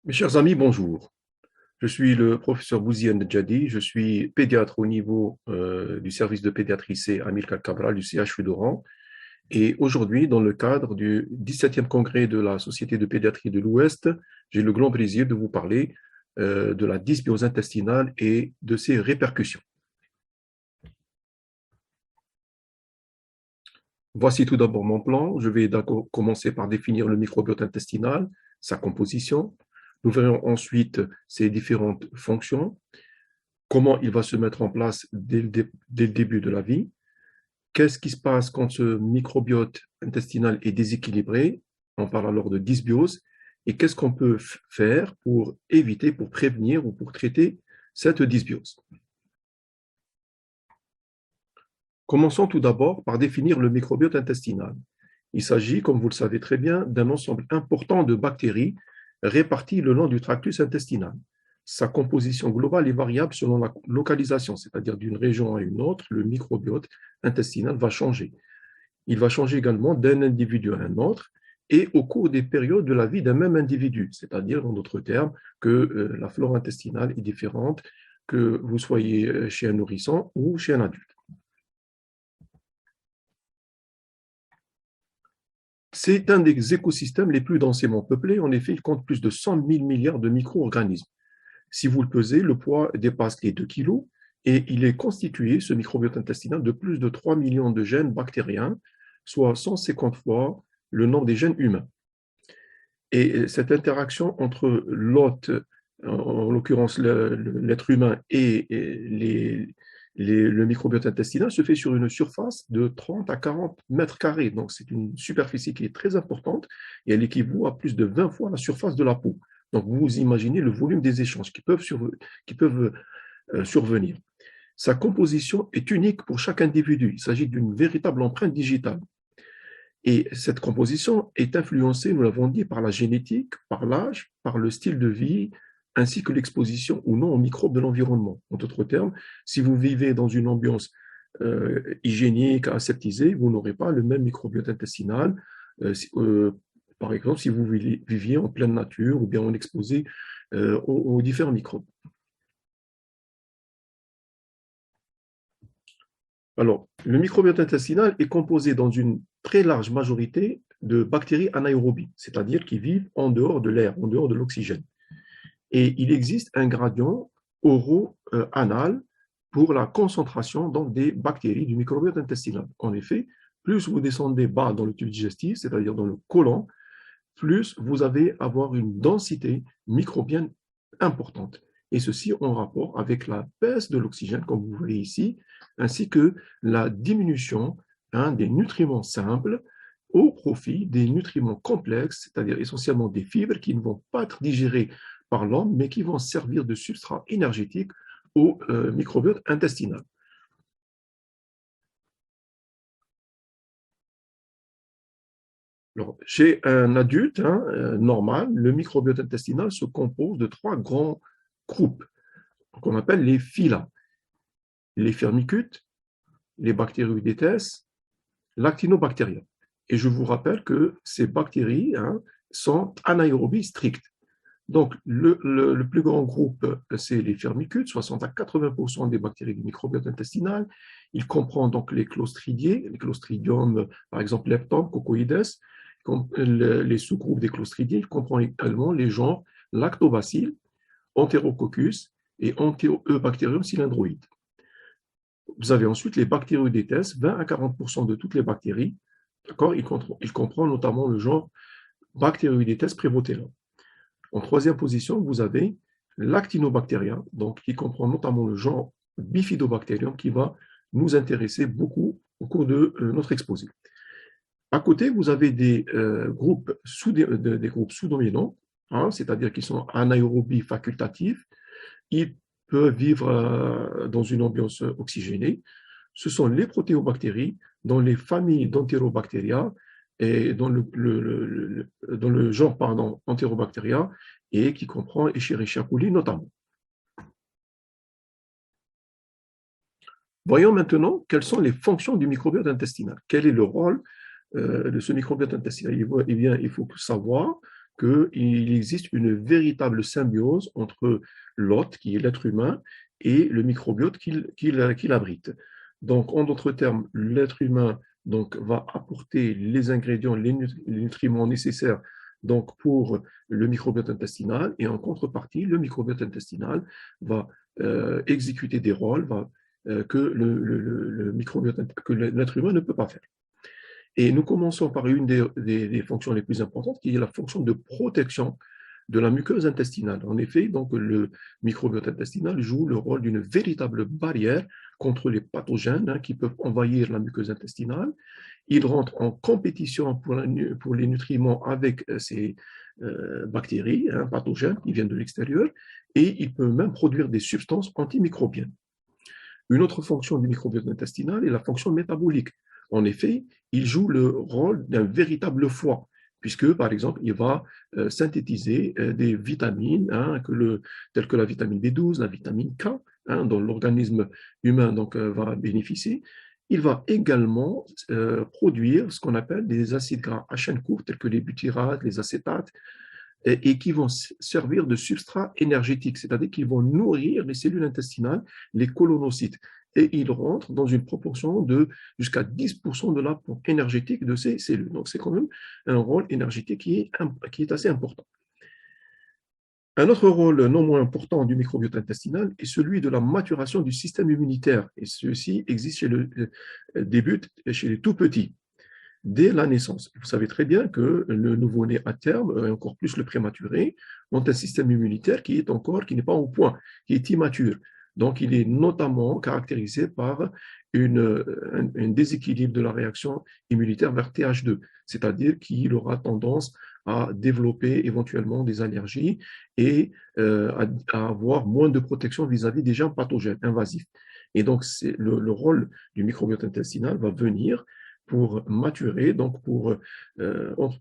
Mes chers amis, bonjour. Je suis le professeur Bouziane Djadi, je suis pédiatre au niveau du service de pédiatrie C Amilcar Cabral du CHU d'Oran. Et aujourd'hui, dans le cadre du 17e congrès de la Société de pédiatrie de l'Ouest, j'ai le grand plaisir de vous parler de la dysbiose intestinale et de ses répercussions. Voici tout d'abord mon plan. Je vais d'abord commencer par définir le microbiote intestinal, sa composition. Nous verrons ensuite ses différentes fonctions, comment il va se mettre en place dès le début de la vie, qu'est-ce qui se passe quand ce microbiote intestinal est déséquilibré, on parle alors de dysbiose, et qu'est-ce qu'on peut faire pour éviter, pour prévenir ou pour traiter cette dysbiose. Commençons tout d'abord par définir le microbiote intestinal. Il s'agit, comme vous le savez très bien, d'un ensemble important de bactéries réparties le long du tractus intestinal. Sa composition globale est variable selon la localisation, c'est-à-dire d'une région à une autre, le microbiote intestinal va changer. Il va changer également d'un individu à un autre et au cours des périodes de la vie d'un même individu, c'est-à-dire, en d'autres termes, que la flore intestinale est différente, que vous soyez chez un nourrisson ou chez un adulte. C'est un des écosystèmes les plus densément peuplés. En effet, il compte plus de 100 000 milliards de micro-organismes. Si vous le pesez, le poids dépasse les 2 kilos et il est constitué, ce microbiote intestinal, de plus de 3 millions de gènes bactériens, soit 150 fois le nombre des gènes humains. Et cette interaction entre l'hôte, en l'occurrence l'être humain, et le microbiote intestinal se fait sur une surface de 30 à 40 mètres carrés. Donc, c'est une superficie qui est très importante et elle équivaut à plus de 20 fois la surface de la peau. Donc, vous imaginez le volume des échanges qui peuvent survenir. Sa composition est unique pour chaque individu. Il s'agit d'une véritable empreinte digitale. Et cette composition est influencée, nous l'avons dit, par la génétique, par l'âge, par le style de vie, ainsi que l'exposition ou non aux microbes de l'environnement. En d'autres termes, si vous vivez dans une ambiance hygiénique, aseptisée, vous n'aurez pas le même microbiote intestinal. Par exemple, si vous viviez en pleine nature ou bien en exposé aux différents microbes. Alors, le microbiote intestinal est composé dans une très large majorité de bactéries anaérobies, c'est-à-dire qui vivent en dehors de l'air, en dehors de l'oxygène. Et il existe un gradient oro-anal pour la concentration donc, des bactéries du microbiote intestinal. En effet, plus vous descendez bas dans le tube digestif, c'est-à-dire dans le côlon, plus vous allez avoir une densité microbienne importante. Et ceci en rapport avec la baisse de l'oxygène, comme vous voyez ici, ainsi que la diminution des nutriments simples au profit des nutriments complexes, c'est-à-dire essentiellement des fibres qui ne vont pas être digérées par l'homme, mais qui vont servir de substrat énergétique au microbiote intestinal. Alors, chez un adulte normal, le microbiote intestinal se compose de 3 grands groupes qu'on appelle les phyla. Les firmicutes, les bactéroïdètes, l'actinobacteria. Et je vous rappelle que ces bactéries sont anaérobies strictes. Donc, le plus grand groupe, c'est les firmicutes, 60 à 80% des bactéries du microbiote intestinal. Il comprend donc les clostridiés, les clostridium, par exemple, lepton, cocoides, les sous-groupes des clostridiés. Il comprend également les genres lactobacilles, enterococcus et enterobacterium cylindroïde. Vous avez ensuite les bactéroïdètes, 20 à 40% de toutes les bactéries. D'accord, il comprend notamment le genre Bacteroidetes prevotella. En troisième position, vous avez l'actinobacteria, donc qui comprend notamment le genre Bifidobacterium qui va nous intéresser beaucoup au cours de notre exposé. À côté, vous avez des groupes sous-dominants, c'est-à-dire qui sont anaérobies facultatifs. Ils peuvent vivre dans une ambiance oxygénée. Ce sont les protéobactéries dans les familles d'Enterobacteria et dans le genre Enterobacteria et qui comprend Escherichia coli notamment. Voyons maintenant quelles sont les fonctions du microbiote intestinal. Quel est le rôle de ce microbiote intestinal? Eh bien, il faut savoir qu'il existe une véritable symbiose entre l'hôte, qui est l'être humain, et le microbiote qu'il abrite. Donc, en d'autres termes, l'être humain donc, va apporter les ingrédients, les nutriments nécessaires donc, pour le microbiote intestinal, et en contrepartie, le microbiote intestinal va exécuter des rôles que le microbiote, que l'être humain ne peut pas faire. Et nous commençons par une des fonctions les plus importantes, qui est la fonction de protection de la muqueuse intestinale. En effet, donc, le microbiote intestinal joue le rôle d'une véritable barrière contre les pathogènes qui peuvent envahir la muqueuse intestinale. Il rentre en compétition pour les nutriments avec ces bactéries, pathogènes qui viennent de l'extérieur, et il peut même produire des substances antimicrobiennes. Une autre fonction du microbiote intestinal est la fonction métabolique. En effet, il joue le rôle d'un véritable foie, puisque, par exemple, il va synthétiser des vitamines, telles que la vitamine B12, la vitamine K, dont l'organisme humain donc, va bénéficier. Il va également produire ce qu'on appelle des acides gras à chaîne courte, tels que les butyrates, les acétates, et qui vont servir de substrat énergétique, c'est-à-dire qu'ils vont nourrir les cellules intestinales, les colonocytes, et ils rentrent dans une proportion de jusqu'à 10% de l'apport énergétique de ces cellules. Donc, c'est quand même un rôle énergétique qui est assez important. Un autre rôle non moins important du microbiote intestinal est celui de la maturation du système immunitaire, et ceci existe débute chez les tout petits, dès la naissance. Vous savez très bien que le nouveau-né à terme, et encore plus le prématuré, ont un système immunitaire qui n'est pas au point, qui est immature. Donc, il est notamment caractérisé par un déséquilibre de la réaction immunitaire vers TH2, c'est-à-dire qu'il aura tendance à développer éventuellement des allergies et à avoir moins de protection vis-à-vis des germes pathogènes invasifs. Et donc, le rôle du microbiote intestinal va venir pour maturer, donc pour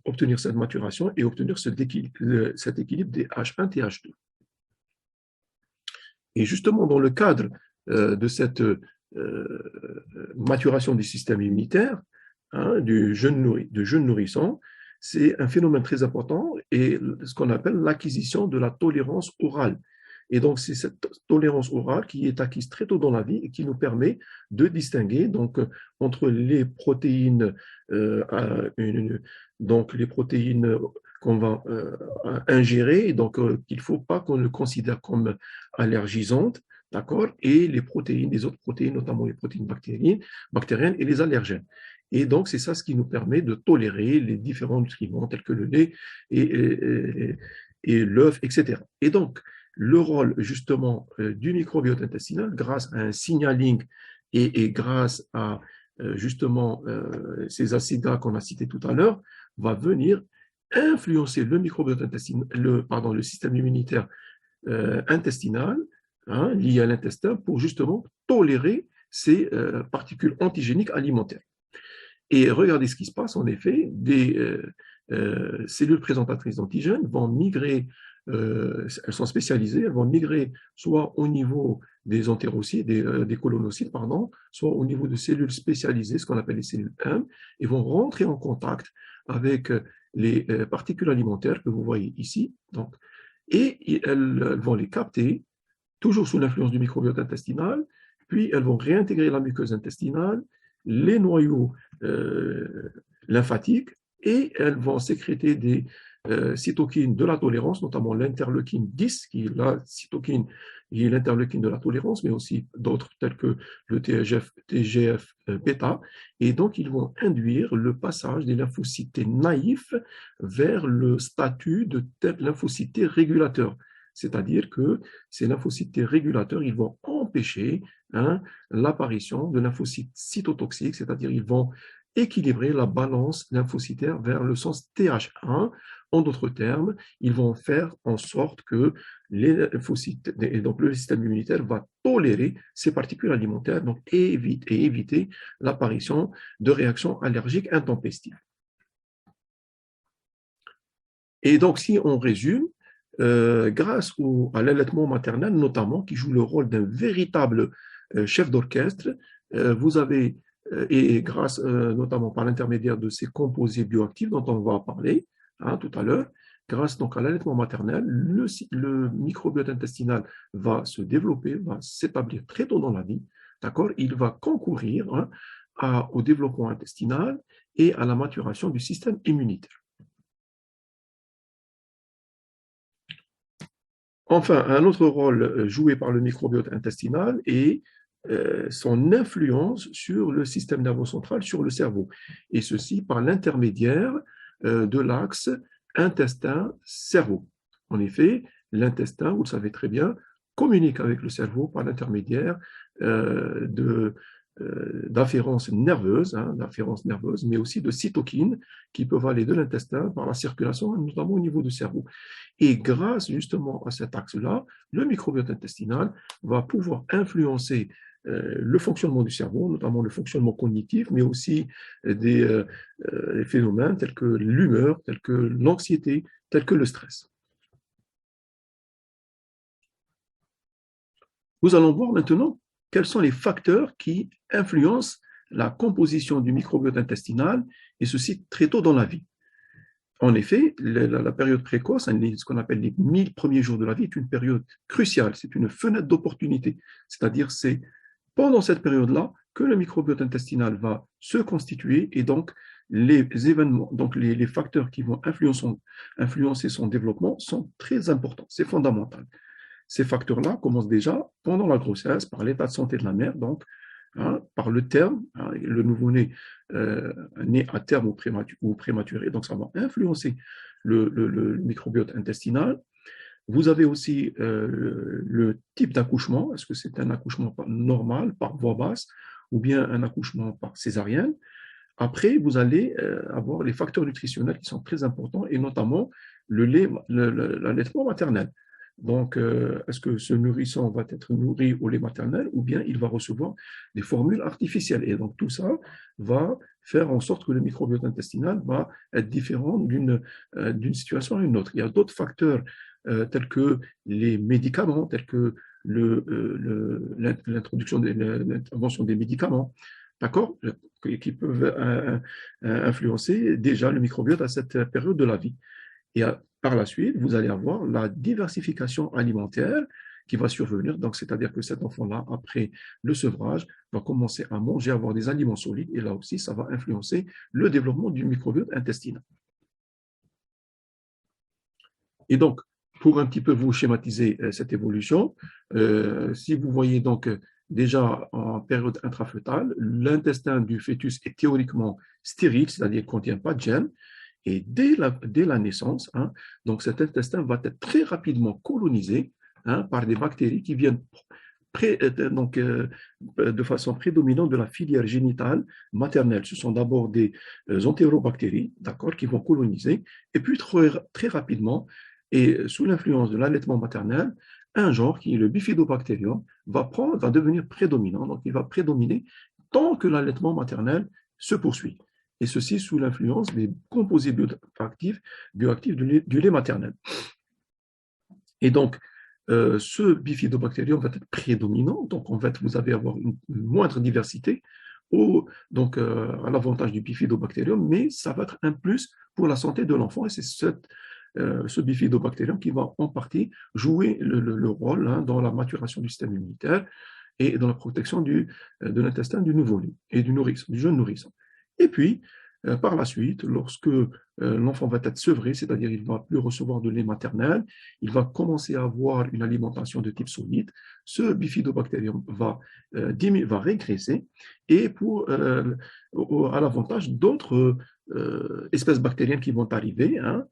obtenir cette maturation et obtenir cet équilibre des H1, TH2. Et justement, dans le cadre de cette maturation du système immunitaire, du jeune nourrisson, c'est un phénomène très important et ce qu'on appelle l'acquisition de la tolérance orale. Et donc, c'est cette tolérance orale qui est acquise très tôt dans la vie et qui nous permet de distinguer donc, entre les protéines, donc les protéines qu'on va ingérer, donc qu'il ne faut pas qu'on le considère comme allergisantes, d'accord, et les autres protéines, notamment les protéines bactériennes et les allergènes. Et donc, c'est ça ce qui nous permet de tolérer les différents nutriments tels que le lait et l'œuf, etc. Et donc, le rôle justement du microbiote intestinal, grâce à un signaling et grâce à justement ces acides gras qu'on a cités tout à l'heure, va venir influencer le microbiote intestinal, le système immunitaire intestinal, lié à l'intestin, pour justement tolérer ces particules antigéniques alimentaires. Et regardez ce qui se passe, en effet, des cellules présentatrices d'antigènes vont migrer, elles sont spécialisées, elles vont migrer soit au niveau des entérocytes, des colonocytes, pardon, soit au niveau de cellules spécialisées, ce qu'on appelle les cellules M, et vont rentrer en contact avec les particules alimentaires que vous voyez ici. Donc, et elles vont les capter, toujours sous l'influence du microbiote intestinal, puis elles vont réintégrer la muqueuse intestinale, les noyaux lymphatiques, et elles vont sécréter des cytokines de la tolérance, notamment l'interleukine 10, qui est la cytokine qui est l'interleukine de la tolérance, mais aussi d'autres tels que le TGF-bêta. Et donc, ils vont induire le passage des lymphocytes T naïfs vers le statut de lymphocytes T régulateurs. C'est-à-dire que ces lymphocytes T régulateurs, ils vont empêcher l'apparition de lymphocytes cytotoxiques, c'est-à-dire ils vont équilibrer la balance lymphocytaire vers le sens TH1. En d'autres termes, ils vont faire en sorte que les lymphocytes, et donc le système immunitaire va tolérer ces particules alimentaires donc, et éviter l'apparition de réactions allergiques intempestives. Et donc, si on résume, grâce à l'allaitement maternel notamment, qui joue le rôle d'un véritable chef d'orchestre, vous avez, et grâce notamment par l'intermédiaire de ces composés bioactifs dont on va parler tout à l'heure, grâce donc à l'allaitement maternel, le microbiote intestinal va se développer, va s'établir très tôt dans la vie, d'accord? Il va concourir, hein, au développement intestinal et à la maturation du système immunitaire. Enfin, un autre rôle joué par le microbiote intestinal est son influence sur le système nerveux central, sur le cerveau, et ceci par l'intermédiaire de l'axe intestin-cerveau. En effet, l'intestin, vous le savez très bien, communique avec le cerveau par l'intermédiaire d'afférences nerveuses, mais aussi de cytokines qui peuvent aller de l'intestin par la circulation, notamment au niveau du cerveau. Et grâce justement à cet axe-là, le microbiote intestinal va pouvoir influencer le fonctionnement du cerveau, notamment le fonctionnement cognitif, mais aussi des phénomènes tels que l'humeur, tels que l'anxiété, tels que le stress. Nous allons voir maintenant quels sont les facteurs qui influencent la composition du microbiote intestinal, et ceci très tôt dans la vie. En effet, la période précoce, ce qu'on appelle les 1000 premiers jours de la vie, est une période cruciale, c'est une fenêtre d'opportunité. C'est-à-dire, c'est pendant cette période-là que le microbiote intestinal va se constituer, et donc les événements, donc les facteurs qui vont influencer son développement sont très importants, c'est fondamental. Ces facteurs-là commencent déjà pendant la grossesse, par l'état de santé de la mère, donc hein, par le terme, hein, le nouveau-né né à terme ou prématuré, donc ça va influencer le microbiote intestinal. Vous avez aussi le type d'accouchement, est-ce que c'est un accouchement normal, par voie basse, ou bien un accouchement par césarienne. Après, vous allez avoir les facteurs nutritionnels qui sont très importants, et notamment l'allaitement maternel. Donc, est-ce que ce nourrisson va être nourri au lait maternel ou bien il va recevoir des formules artificielles? Et donc, tout ça va faire en sorte que le microbiote intestinal va être différent d'une situation à une autre. Il y a d'autres facteurs tels que les médicaments, tels que l'intervention des médicaments, d'accord, qui peuvent influencer déjà le microbiote à cette période de la vie. Et par la suite, vous allez avoir la diversification alimentaire qui va survenir. Donc, c'est-à-dire que cet enfant-là, après le sevrage, va commencer à manger, à avoir des aliments solides. Et là aussi, ça va influencer le développement du microbiote intestinal. Et donc, pour un petit peu vous schématiser cette évolution, si vous voyez donc déjà en période intrafœtale, l'intestin du fœtus est théoriquement stérile, c'est-à-dire qu'il ne contient pas de gènes. Et dès la naissance, hein, donc cet intestin va être très rapidement colonisé hein, par des bactéries qui viennent de façon prédominante de la filière génitale maternelle. Ce sont d'abord des entérobactéries, d'accord, qui vont coloniser, et puis très rapidement, et sous l'influence de l'allaitement maternel, un genre qui est le Bifidobacterium va devenir prédominant, donc il va prédominer tant que l'allaitement maternel se poursuit. Et ceci sous l'influence des composés bioactifs du lait maternel. Et donc, ce bifidobactérium va être prédominant, donc en fait, vous allez avoir une moindre diversité, à l'avantage du bifidobactérium, mais ça va être un plus pour la santé de l'enfant, et c'est ce bifidobactérium qui va en partie jouer le rôle hein, dans la maturation du système immunitaire et dans la protection de l'intestin du nouveau-né et du jeune nourrisson. Et puis, par la suite, lorsque l'enfant va être sevré, c'est-à-dire il ne va plus recevoir de lait maternel, il va commencer à avoir une alimentation de type solide, ce bifidobactérium va régresser, et à l'avantage d'autres espèces bactériennes qui vont arriver, hein,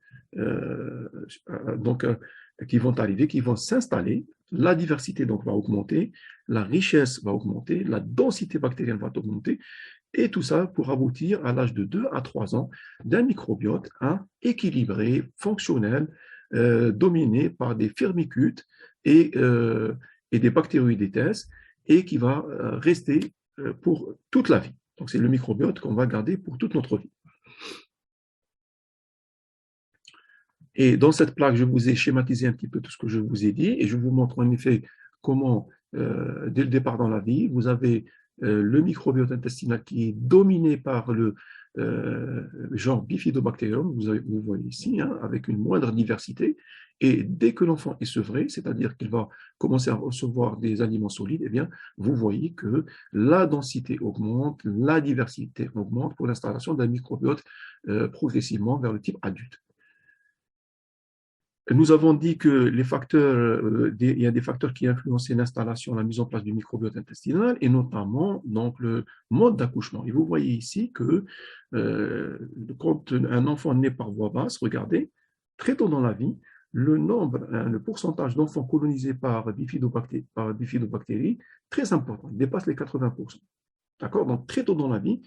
qui vont s'installer, la diversité donc va augmenter, la richesse va augmenter, la densité bactérienne va augmenter, et tout ça pour aboutir à l'âge de 2 à 3 ans d'un microbiote hein, équilibré, fonctionnel, dominé par des firmicutes et des bactéroïdètes, et qui va rester pour toute la vie. Donc c'est le microbiote qu'on va garder pour toute notre vie. Et dans cette plaque, je vous ai schématisé un petit peu tout ce que je vous ai dit, et je vous montre en effet comment, dès le départ dans la vie, vous avez le microbiote intestinal qui est dominé par le genre Bifidobacterium, vous voyez ici, hein, avec une moindre diversité. Et dès que l'enfant est sevré, c'est-à-dire qu'il va commencer à recevoir des aliments solides, eh bien, vous voyez que la densité augmente, la diversité augmente pour l'installation d'un microbiote progressivement vers le type adulte. Nous avons dit que les facteurs, il y a des facteurs qui influencent l'installation, la mise en place du microbiote intestinal, et notamment donc, le mode d'accouchement. Et vous voyez ici que quand un enfant naît par voie basse, regardez, très tôt dans la vie, le pourcentage d'enfants colonisés par bifidobactéries, très important, il dépasse les 80%. D'accord? Donc, très tôt dans la vie,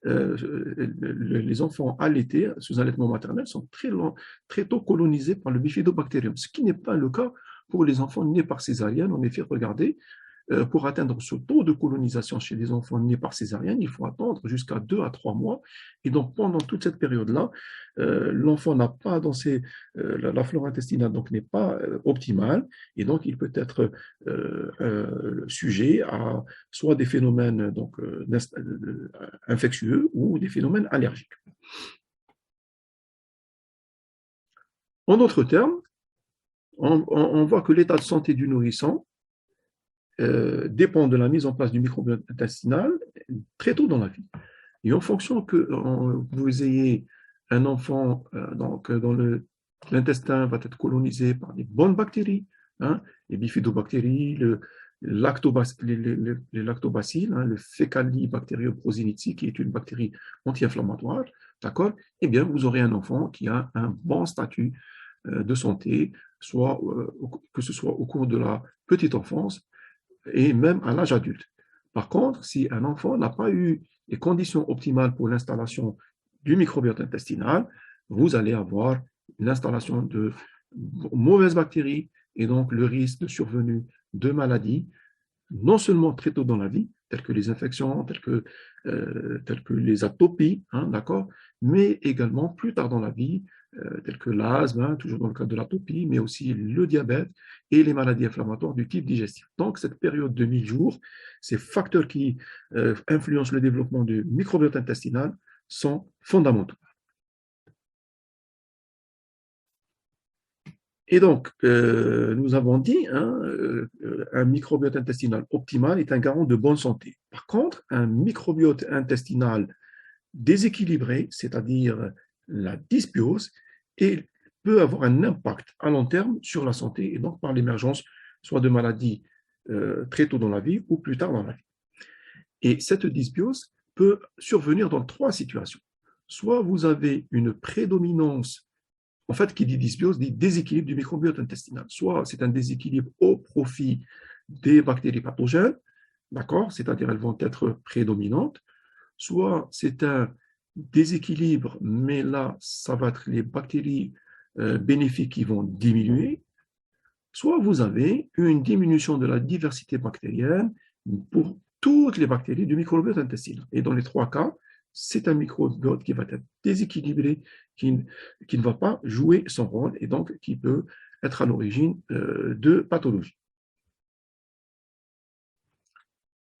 les enfants allaités, sous allaitement maternel, sont très tôt colonisés par le bifidobacterium, ce qui n'est pas le cas pour les enfants nés par césarienne. En effet, regardez, pour atteindre ce taux de colonisation chez les enfants nés par césarienne, il faut attendre jusqu'à 2 à 3 mois. Et donc, pendant toute cette période-là, l'enfant n'a pas la flore intestinale donc n'est pas optimale, et donc il peut être sujet à soit des phénomènes donc, infectieux ou des phénomènes allergiques. En d'autres termes, on voit que l'état de santé du nourrisson dépend de la mise en place du microbiote intestinal très tôt dans la vie. Et en fonction que vous ayez un enfant donc, dont l'intestin va être colonisé par des bonnes bactéries, hein, les bifidobactéries, les lactobacilles, hein, le Faecalibacterium prozinici, qui est une bactérie anti-inflammatoire, d'accord, eh bien, vous aurez un enfant qui a un bon statut de santé, soit que ce soit au cours de la petite enfance et même à l'âge adulte. Par contre, si un enfant n'a pas eu les conditions optimales pour l'installation du microbiote intestinal, vous allez avoir l'installation de mauvaises bactéries et donc le risque de survenue de maladies, non seulement très tôt dans la vie, telles que les infections, telles que les atopies, hein, d'accord, mais également plus tard dans la vie, telles que l'asthme, hein, toujours dans le cadre de l'atopie, mais aussi le diabète et les maladies inflammatoires du type digestif. Donc, cette période de 1000 jours, ces facteurs qui influencent le développement du microbiote intestinal sont fondamentaux. Et donc, nous avons dit, hein, un microbiote intestinal optimal est un garant de bonne santé. Par contre, un microbiote intestinal déséquilibré, c'est-à-dire la dysbiose, peut avoir un impact à long terme sur la santé et donc par l'émergence soit de maladies très tôt dans la vie ou plus tard dans la vie. Et cette dysbiose peut survenir dans 3 situations. Soit vous avez une prédominance, en fait, qui dit dysbiose, dit déséquilibre du microbiote intestinal. Soit c'est un déséquilibre au profit des bactéries pathogènes, d'accord, c'est-à-dire elles vont être prédominantes, soit c'est un déséquilibre, mais là, ça va être les bactéries bénéfiques qui vont diminuer, soit vous avez une diminution de la diversité bactérienne pour toutes les bactéries du microbiote intestinal. Et dans les 3 cas, c'est un microbiote qui va être déséquilibré, qui ne va pas jouer son rôle et donc qui peut être à l'origine de pathologies.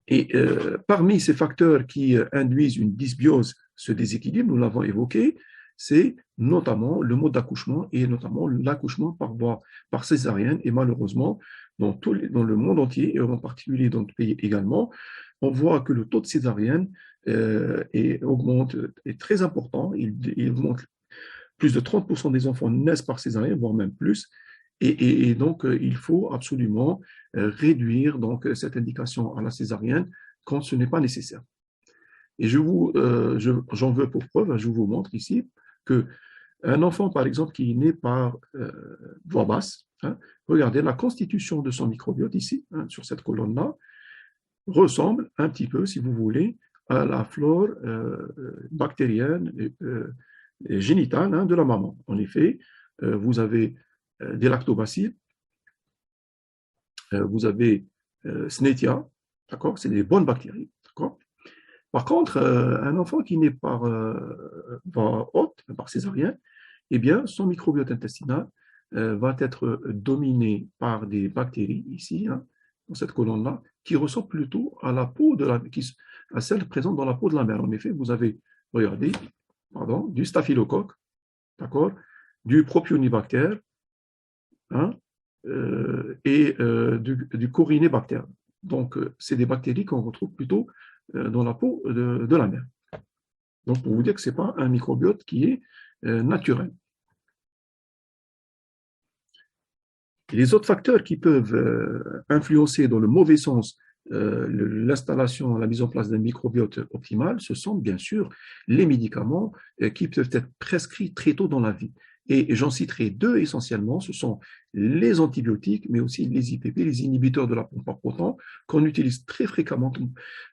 Et parmi ces facteurs qui induisent une dysbiose, ce déséquilibre, nous l'avons évoqué, c'est notamment le mode d'accouchement et notamment l'accouchement par césarienne. Et malheureusement, dans le monde entier, et en particulier dans notre pays également, on voit que le taux de césarienne augmente, est très important. Il augmente. Plus de 30% des enfants naissent par césarienne, voire même plus. Et donc, il faut absolument réduire donc, cette indication à la césarienne quand ce n'est pas nécessaire. Et j'en veux pour preuve, je vous montre ici qu'un enfant, par exemple, qui est né par voie basse, hein, regardez, la constitution de son microbiote ici, hein, sur cette colonne-là, ressemble un petit peu, si vous voulez, à la flore bactérienne génitale hein, de la maman. En effet, vous avez des lactobacilles, vous avez Snetia, d'accord, c'est des bonnes bactéries, d'accord. Par contre, un enfant qui naît par voie haute, par césarienne, eh bien, son microbiote intestinal va être dominé par des bactéries ici, hein, dans cette colonne-là, qui ressemble plutôt à la peau à celle présente dans la peau de la mère. En effet, vous avez, regardez, pardon, du staphylocoque, d'accord, du propionibactère, hein, du corynébactère. Donc, c'est des bactéries qu'on retrouve plutôt dans la peau de la mère. Donc, pour vous dire que ce n'est pas un microbiote qui est naturel. Les autres facteurs qui peuvent influencer dans le mauvais sens l'installation, la mise en place d'un microbiote optimal, ce sont bien sûr les médicaments qui peuvent être prescrits très tôt dans la vie. Et j'en citerai deux essentiellement, ce sont les antibiotiques, mais aussi les IPP, les inhibiteurs de la pompe à proton, qu'on utilise très fréquemment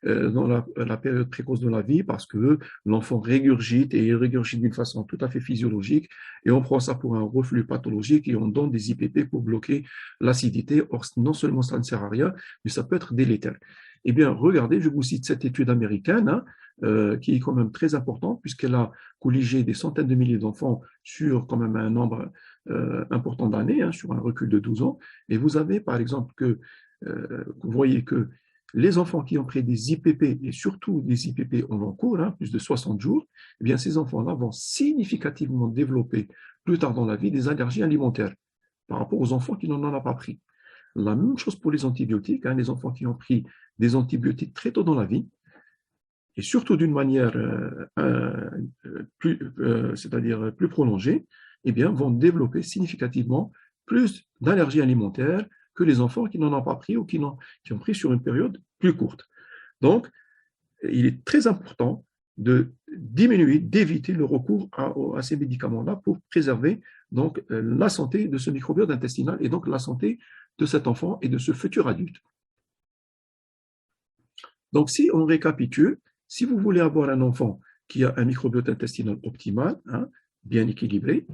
dans la période précoce de la vie parce que l'enfant régurgite et il régurgite d'une façon tout à fait physiologique et on prend ça pour un reflux pathologique et on donne des IPP pour bloquer l'acidité. Or, non seulement ça ne sert à rien, mais ça peut être délétère. Eh bien, regardez, je vous cite cette étude américaine, qui est quand même très importante, puisqu'elle a colligé des centaines de milliers d'enfants sur quand même un nombre important d'années, sur un recul de 12 ans. Et vous avez, par exemple, vous voyez que les enfants qui ont pris des IPP, et surtout des IPP en long cours, plus de 60 jours, eh bien, ces enfants-là vont significativement développer plus tard dans la vie des allergies alimentaires par rapport aux enfants qui n'en ont pas pris. La même chose pour les antibiotiques, les enfants qui ont pris des antibiotiques très tôt dans la vie, et surtout d'une manière c'est-à-dire plus prolongée, eh bien, vont développer significativement plus d'allergies alimentaires que les enfants qui n'en ont pas pris ou qui ont pris sur une période plus courte. Donc, il est très important de diminuer, d'éviter le recours à ces médicaments-là pour préserver donc la santé de ce microbiote intestinal et donc la santé de cet enfant et de ce futur adulte. Donc, si on récapitule, si vous voulez avoir un enfant qui a un microbiote intestinal optimal, bien équilibré,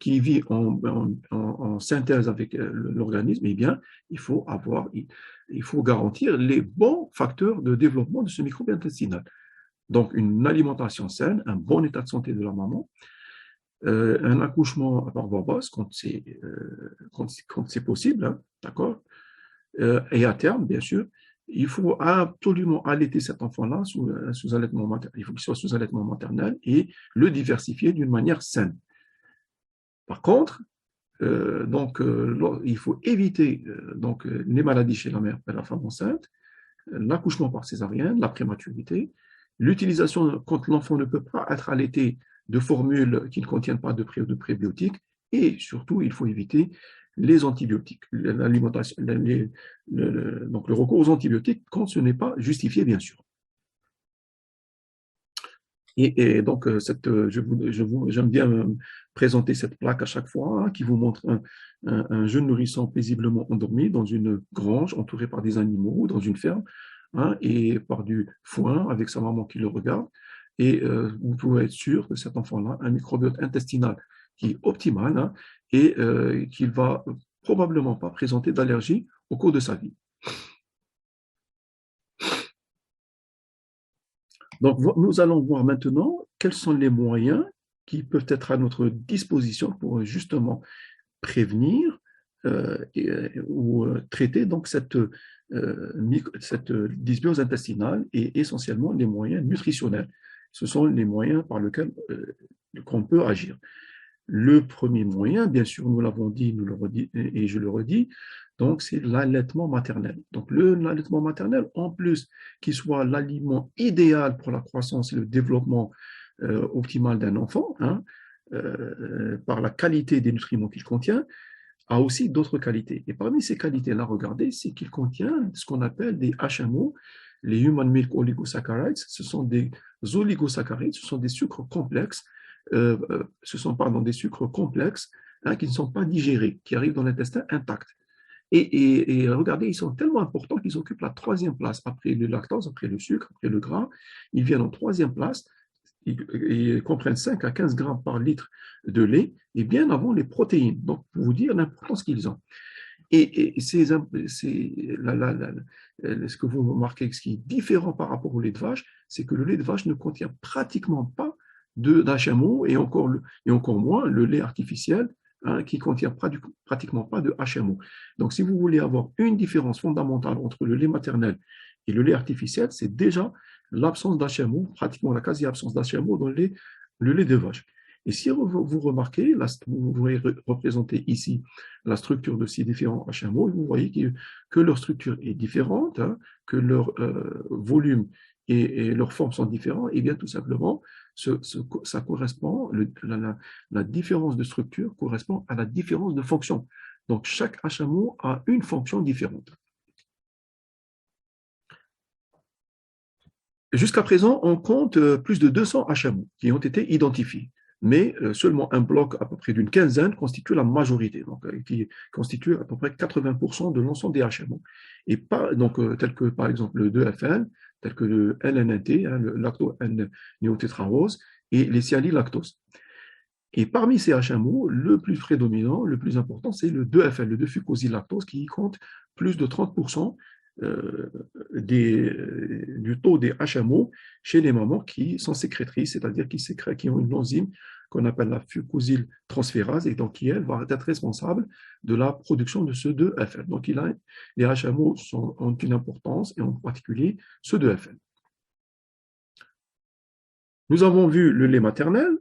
qui vit en synthèse avec l'organisme, eh bien, il faut garantir les bons facteurs de développement de ce microbiote intestinal. Donc, une alimentation saine, un bon état de santé de la maman, un accouchement par voie basse quand c'est possible, d'accord, et à terme, bien sûr, il faut absolument allaiter cet enfant-là sous allaitement maternel. Il faut qu'il soit sous allaitement maternel et le diversifier d'une manière saine. Par contre, il faut éviter les maladies chez la mère et la femme enceinte, l'accouchement par césarienne, la prématurité, l'utilisation quand l'enfant ne peut pas être allaité de formules qui ne contiennent pas de pré ou de prébiotiques, et surtout, il faut éviter les antibiotiques, l'alimentation, donc le recours aux antibiotiques quand ce n'est pas justifié, bien sûr. Et donc, j'aime bien présenter cette plaque à chaque fois qui vous montre un jeune nourrisson paisiblement endormi dans une grange entouré par des animaux, dans une ferme, et par du foin avec sa maman qui le regarde. Et vous pouvez être sûr que cet enfant-là a un microbiote intestinal qui est optimal et qu'il ne va probablement pas présenter d'allergie au cours de sa vie. Donc, nous allons voir maintenant quels sont les moyens qui peuvent être à notre disposition pour justement prévenir ou traiter donc cette dysbiose intestinale et essentiellement les moyens nutritionnels. Ce sont les moyens par lesquels qu'on peut agir. Le premier moyen, bien sûr, nous l'avons dit, nous le redit, et je le redis, donc c'est l'allaitement maternel. Donc l'allaitement maternel, en plus qu'il soit l'aliment idéal pour la croissance et le développement optimal d'un enfant, par la qualité des nutriments qu'il contient, a aussi d'autres qualités. Et parmi ces qualités-là, regardez, c'est qu'il contient ce qu'on appelle des HMO, les Human Milk Oligosaccharides. Ce sont des oligosaccharides, ce sont des sucres complexes, des sucres complexes qui ne sont pas digérés, qui arrivent dans l'intestin intact. Et regardez, ils sont tellement importants qu'ils occupent la 3e place après le lactose, après le sucre, après le gras. Ils viennent en 3e place. Ils comprennent 5 à 15 grammes par litre de lait et bien avant les protéines. Donc, pour vous dire l'importance qu'ils ont. Et ce que vous remarquez, ce qui est différent par rapport au lait de vache, c'est que le lait de vache ne contient pratiquement pas d'HMO et encore moins le lait artificiel hein, qui ne contient pratiquement pas de HMO. Donc, si vous voulez avoir une différence fondamentale entre le lait maternel et le lait artificiel, c'est déjà l'absence d'HMO, pratiquement la quasi-absence d'HMO dans le lait de vache. Et si vous remarquez, vous voyez représenter ici la structure de ces différents HMO, vous voyez que leur structure est différente, hein, que leur volume et leurs formes sont différents, et bien tout simplement, ça correspond, la différence de structure correspond à la différence de fonction. Donc, chaque HMO a une fonction différente. Jusqu'à présent, on compte plus de 200 HMO qui ont été identifiés, mais seulement un bloc à peu près d'une quinzaine constitue la majorité, donc, qui constitue à peu près 80% de l'ensemble des HMO. Et pas, donc, tel que par exemple le 2FN, tel que le LNNT, hein, le lacto-N-néotétrarose, et les sialylactoses. Et parmi ces HMO, le plus prédominant, le plus important, c'est le 2FN, le 2-fucosylactose, qui compte plus de 30% du taux des HMO chez les mamans qui sont sécrétrices, c'est-à-dire qui ont une enzyme qu'on appelle la fucosyltransférase et donc qui, elle, va être responsable de la production de ce 2FN. Donc, les HMO ont une importance, et en particulier ce 2FN. Nous avons vu le lait maternel,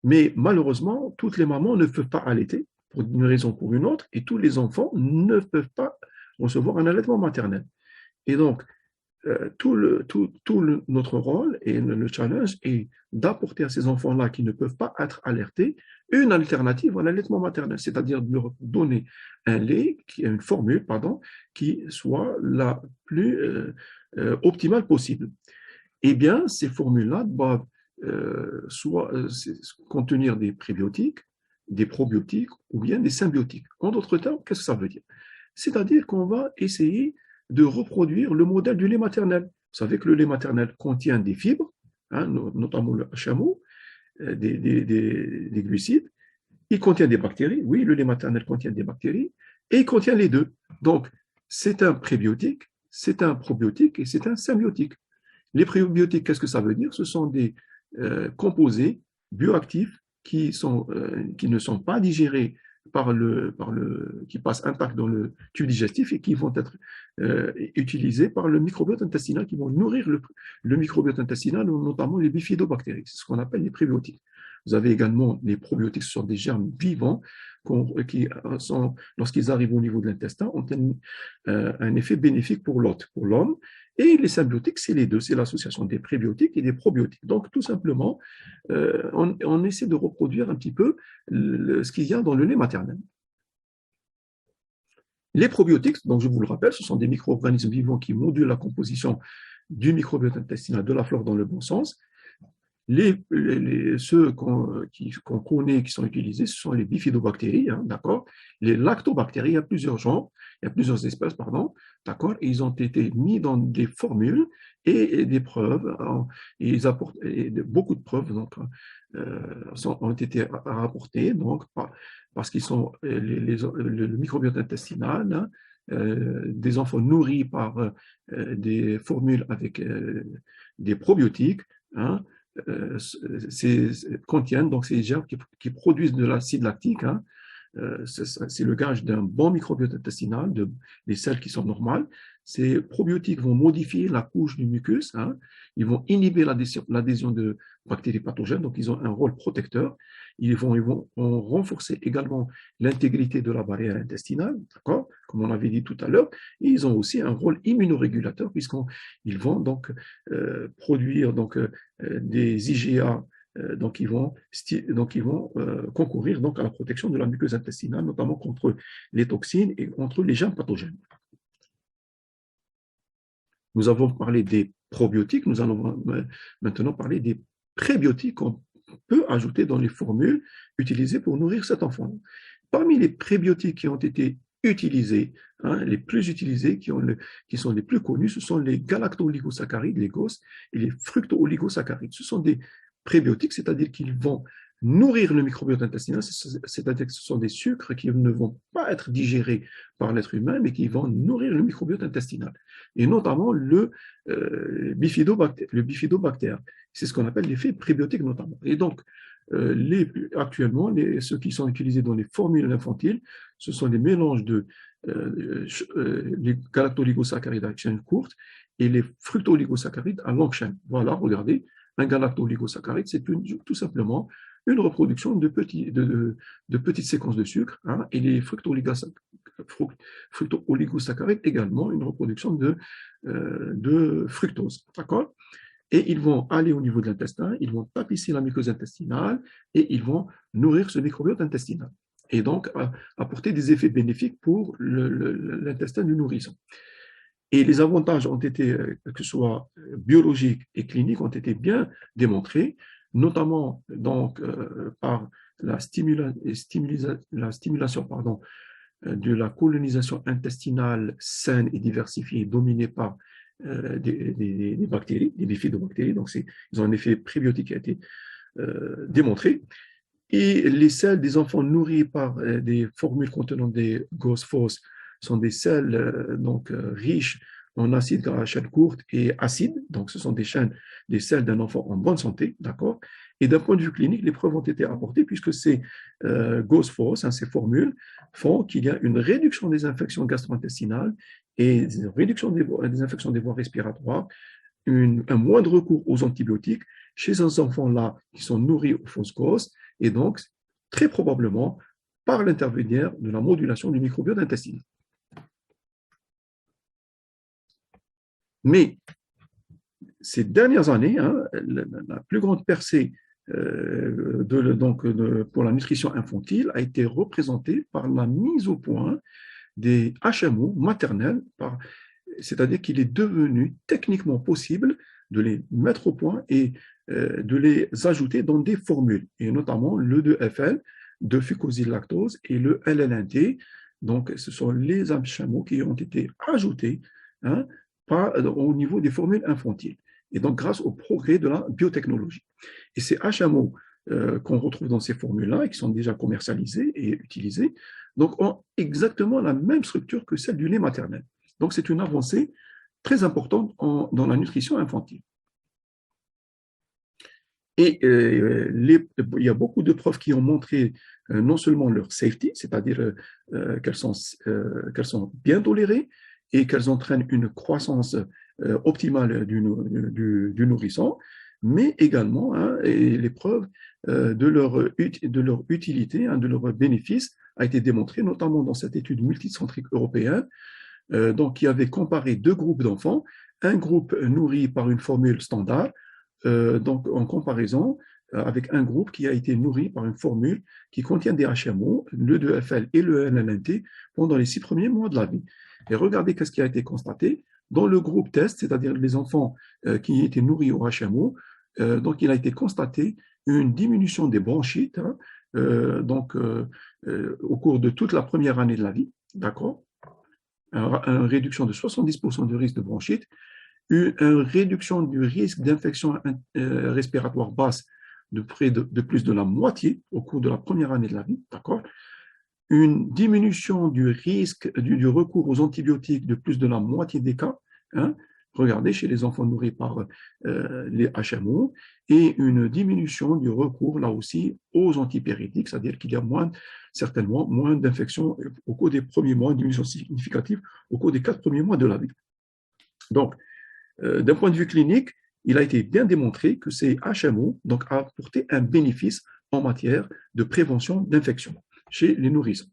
mais malheureusement, toutes les mamans ne peuvent pas allaiter pour une raison ou pour une autre, et tous les enfants ne peuvent pas recevoir un allaitement maternel. Et donc, notre rôle et le challenge est d'apporter à ces enfants-là qui ne peuvent pas être alertés une alternative à l'allaitement maternel, c'est-à-dire de leur donner un lait, une formule, pardon, qui soit la plus optimale possible. Eh bien, ces formules-là doivent contenir des prébiotiques, des probiotiques ou bien des symbiotiques. En d'autres termes, qu'est-ce que ça veut dire? C'est-à-dire qu'on va essayer de reproduire le modèle du lait maternel. Vous savez que le lait maternel contient des fibres, hein, notamment le HMO, des glucides. Il contient des bactéries. Oui, le lait maternel contient des bactéries. Et il contient les deux. Donc, c'est un prébiotique, c'est un probiotique et c'est un symbiotique. Les prébiotiques, qu'est-ce que ça veut dire? Ce sont des composés bioactifs qui ne sont pas digérés qui passent intact dans le tube digestif et qui vont être utilisés par le microbiote intestinal, qui vont nourrir le microbiote intestinal, notamment les bifidobactéries. C'est ce qu'on appelle les prébiotiques. Vous avez également les probiotiques, ce sont des germes vivants qui, lorsqu'ils arrivent au niveau de l'intestin, ont un effet bénéfique pour l'hôte, pour l'homme. Et les symbiotiques, c'est les deux, c'est l'association des prébiotiques et des probiotiques. Donc, tout simplement, on essaie de reproduire un petit peu ce qu'il y a dans le lait maternel. Les probiotiques, donc je vous le rappelle, ce sont des micro-organismes vivants qui modulent la composition du microbiote intestinal, de la flore dans le bon sens. Ceux qu'on connaît, qui sont utilisés, ce sont les bifidobactéries, hein, d'accord. Les lactobactéries, il y a plusieurs genres, il y a plusieurs espèces, pardon, d'accord. Ils ont été mis dans des formules et des preuves, et ils apportent beaucoup de preuves, donc, ont été rapportées, donc, parce qu'ils sont le microbiote intestinal, hein, des enfants nourris par des formules avec des probiotiques, hein, contiennent donc ces germes qui produisent de l'acide lactique, hein. C'est le gage d'un bon microbiote intestinal, des selles qui sont normales. Ces probiotiques vont modifier la couche du mucus, hein. Ils vont inhiber l'adhésion de bactéries pathogènes, donc ils ont un rôle protecteur. Ils vont renforcer également l'intégrité de la barrière intestinale, d'accord, comme on avait dit tout à l'heure. Et ils ont aussi un rôle immunorégulateur puisqu'ils vont donc produire donc des IgA. Donc, ils vont concourir donc à la protection de la muqueuse intestinale, notamment contre les toxines et contre les germes pathogènes. Nous avons parlé des probiotiques, nous allons maintenant parler des prébiotiques qu'on peut ajouter dans les formules utilisées pour nourrir cet enfant. Parmi les prébiotiques qui ont été utilisés, hein, les plus utilisés, qui sont les plus connus, ce sont les galacto-oligosaccharides, les GOS, et les fructo-oligosaccharides. Ce sont des prébiotiques, c'est-à-dire qu'ils vont nourrir le microbiote intestinal, c'est-à-dire que ce sont des sucres qui ne vont pas être digérés par l'être humain, mais qui vont nourrir le microbiote intestinal, et notamment le bifidobactère. C'est ce qu'on appelle l'effet prébiotique notamment. Et donc, Actuellement, ceux qui sont utilisés dans les formules infantiles, ce sont des mélanges de les galactoligosaccharides à chaîne courte et les fructoligosaccharides à longue chaîne. Voilà, regardez, un galactoligosaccharide, c'est tout simplement une reproduction de petites séquences de sucre, hein, et les fructooligosaccharides également une reproduction de fructose. D'accord? Et ils vont aller au niveau de l'intestin, ils vont tapisser la muqueuse intestinale et ils vont nourrir ce microbiote intestinal. Et donc apporter des effets bénéfiques pour l'intestin du nourrisson. Et les avantages ont été, que ce soit biologiques et cliniques, ont été bien démontrés, notamment donc, par la stimulation de la colonisation intestinale saine et diversifiée dominée par des bactéries, des bifidobactéries. Donc, ils ont un effet prébiotique qui a été démontré. Et les selles des enfants nourris par des formules contenant des GOS-FOS sont des selles riches en acides gras à chaîne courte et acides. Donc, ce sont des selles d'un enfant en bonne santé, d'accord? Et d'un point de vue clinique, les preuves ont été apportées puisque ces GOS-FOS, ces formules, font qu'il y a une réduction des infections gastro-intestinales et une réduction des infections des voies respiratoires, un moindre recours aux antibiotiques chez ces enfants-là qui sont nourris aux fausses GOS, et donc, très probablement, par l'intermédiaire de la modulation du microbiote intestinal. Mais ces dernières années, la plus grande percée pour la nutrition infantile a été représentée par la mise au point des HMO maternels, c'est-à-dire qu'il est devenu techniquement possible de les mettre au point et de les ajouter dans des formules, et notamment le 2FL, de fucosyl-lactose, et le LLNT. Donc, ce sont les HMO qui ont été ajoutés au niveau des formules infantiles, et donc grâce au progrès de la biotechnologie. Et ces HMO qu'on retrouve dans ces formules-là et qui sont déjà commercialisés et utilisés, donc ont exactement la même structure que celle du lait maternel. Donc, c'est une avancée très importante dans la nutrition infantile. Et il y a beaucoup de preuves qui ont montré non seulement leur safety, c'est-à-dire qu'elles sont bien tolérées et qu'elles entraînent une croissance optimale du nourrisson, mais également et les preuves de leur utilité, de leur bénéfice a été démontrée, notamment dans cette étude multicentrique européenne, qui avait comparé deux groupes d'enfants, un groupe nourri par une formule standard, en comparaison avec un groupe qui a été nourri par une formule qui contient des HMO, le 2FL et le LLNT, pendant les 6 premiers mois de la vie. Et regardez ce qui a été constaté. Dans le groupe test, c'est-à-dire les enfants qui étaient nourris au HMO, il a été constaté une diminution des bronchites au cours de toute la première année de la vie, d'accord? Une réduction de 70% du risque de bronchite, une réduction du risque d'infection respiratoire basse de plus de la moitié au cours de la première année de la vie, d'accord? Une diminution du risque du recours aux antibiotiques de plus de la moitié des cas, regardez chez les enfants nourris par les HMO, et une diminution du recours là aussi aux antipyrétiques, c'est-à-dire qu'il y a certainement moins d'infections au cours des premiers mois, une diminution significative au cours des 4 premiers mois de la vie. Donc, d'un point de vue clinique, il a été bien démontré que ces HMO apporté un bénéfice en matière de prévention d'infection chez les nourrissons.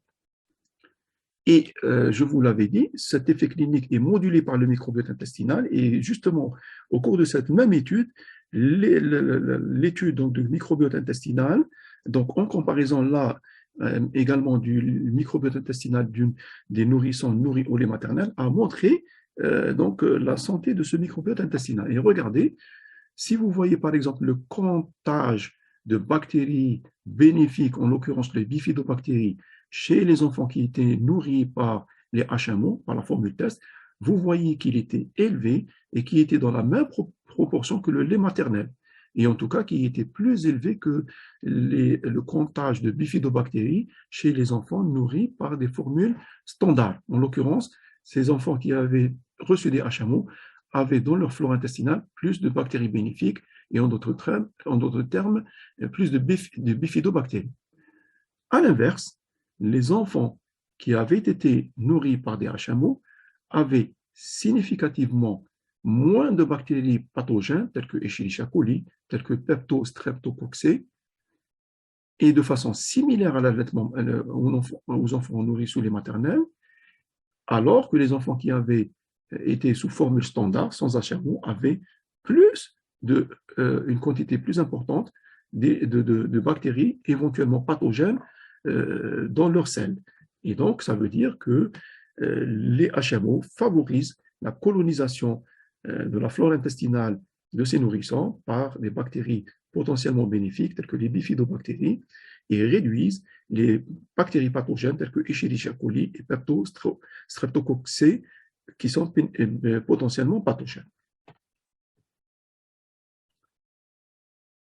Et je vous l'avais dit, cet effet clinique est modulé par le microbiote intestinal, et justement, au cours de cette même étude, l'étude du microbiote intestinal, donc en comparaison là également du microbiote intestinal des nourrissons nourris au lait maternel, a montré la santé de ce microbiote intestinal. Et regardez, si vous voyez par exemple le comptage de bactéries bénéfiques, en l'occurrence les bifidobactéries, chez les enfants qui étaient nourris par les HMO, par la formule test, vous voyez qu'il était élevé et qui était dans la même proportion que le lait maternel. Et en tout cas, qui était plus élevé que le comptage de bifidobactéries chez les enfants nourris par des formules standards. En l'occurrence, ces enfants qui avaient reçu des HMO avaient dans leur flore intestinale plus de bactéries bénéfiques et en d'autres termes, plus de bifidobactéries. À l'inverse, les enfants qui avaient été nourris par des HMO avaient significativement moins de bactéries pathogènes, telles que Escherichia coli, telles que Streptococcus, et de façon similaire à l'allaitement aux enfants nourris sous les maternelles, alors que les enfants qui avaient été sous formule standard, sans HMO, avaient une quantité plus importante de bactéries éventuellement pathogènes dans leur selles. Et donc, ça veut dire que les HMO favorisent la colonisation de la flore intestinale de ces nourrissons par des bactéries potentiellement bénéfiques, telles que les bifidobactéries, et réduisent les bactéries pathogènes, telles que Escherichia coli et Streptococcus, qui sont potentiellement pathogènes.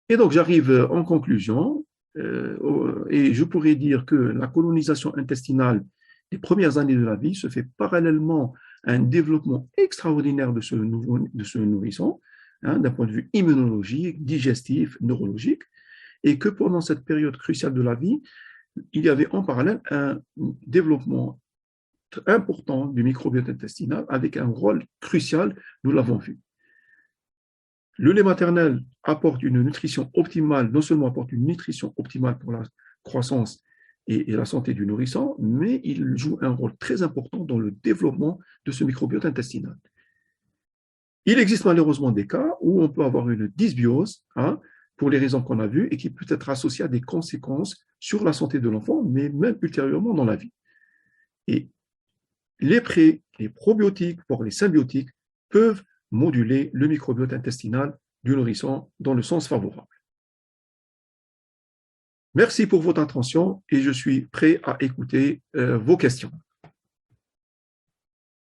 Et donc, j'arrive en conclusion, et je pourrais dire que la colonisation intestinale des premières années de la vie se fait parallèlement à un développement extraordinaire de ce nourrisson, hein, d'un point de vue immunologique, digestif, neurologique, et que pendant cette période cruciale de la vie, il y avait en parallèle un développement important du microbiote intestinal avec un rôle crucial, nous l'avons vu. Le lait maternel apporte une nutrition optimale, non seulement apporte une nutrition optimale pour la croissance et la santé du nourrisson, mais il joue un rôle très important dans le développement de ce microbiote intestinal. Il existe malheureusement des cas où on peut avoir une dysbiose, hein, pour les raisons qu'on a vues, et qui peut être associée à des conséquences sur la santé de l'enfant, mais même ultérieurement dans la vie. Et les probiotiques, voire les symbiotiques, peuvent moduler le microbiote intestinal du nourrisson dans le sens favorable. Merci pour votre attention et je suis prêt à écouter vos questions.